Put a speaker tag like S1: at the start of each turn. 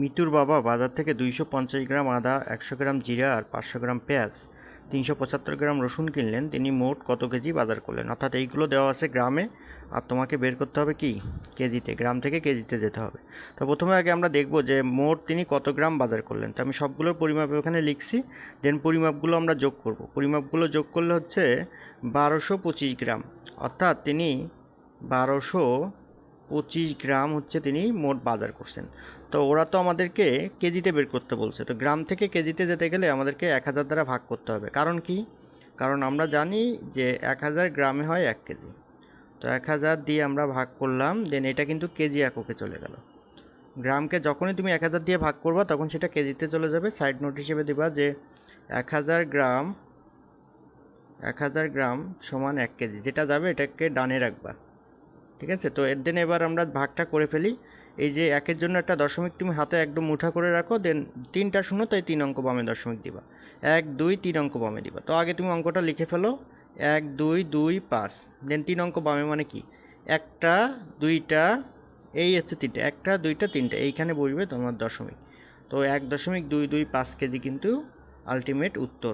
S1: মিতুর বাবা বাজার থেকে 250 গ্রাম আদা, 100 গ্রাম জিরা আর 500 গ্রাম পেঁয়াজ, 375 গ্রাম রসুন কিনলেন। তিনি মোট কত কেজি বাজার করলেন? অর্থাৎ এইগুলো দেওয়া আছে গ্রামে, আর তোমাকে বের করতে হবে কি কেজিতে। গ্রাম থেকে কেজিতে যেতে হবে। তো প্রথমে আগে আমরা দেখব যে মোট তিনি কত গ্রাম বাজার করলেন। তো আমি সবগুলোর পরিমাপ ওখানে লিখছি, দেন পরিমাপগুলো আমরা যোগ করব। পরিমাপগুলো যোগ করলে হচ্ছে 1225 গ্রাম, অর্থাৎ তিনি 1225 গ্রাম হচ্ছে তিনি মোট বাজার করছেন। তো ওরা তো আমাদেরকে কেজিতে বের করতে বলছে, তো গ্রাম থেকে কেজিতে যেতে গেলে আমাদেরকে 1000 দ্বারা ভাগ করতে হবে। কারণ কি? কারণ আমরা জানি যে 1000 গ্রামে হয় 1 কেজি। তো 1000 দিয়ে আমরা ভাগ করলাম, দেন এটা কিন্তু কেজি এককে চলে গেল। গ্রামকে যখনই তুমি 1000 দিয়ে ভাগ করবা তখন সেটা কেজিতে চলে যাবে। সাইড নোট হিসেবে দিবা যে 1000 গ্রাম 1000 গ্রাম সমান 1 কেজি, যেটা যাবে এটাকে ডানে রাখবা। ঠিক আছে? তো এর দেন এবার আমরা ভাগটা করে ফেলি। এই যে 1-এর জন্য একটা দশমিক তুমি হাতে একদম মুঠা করে রাখো, দেন 3টা শূন্য, তাই 3 অঙ্ক বামে দশমিক দিবা। 1 2 3 অঙ্ক বামে দিবা। তো আগে তুমি অঙ্কটা লিখে ফেলো, 1 2 2 5, দেন 3 অঙ্ক বামে মানে কি, 1টা 2টা, এই হচ্ছে 3টা, 1টা 2টা 3টা, এইখানে বসবে তোমার দশমিক। তো 1.225 কেজি কিন্তু আলটিমেট উত্তর।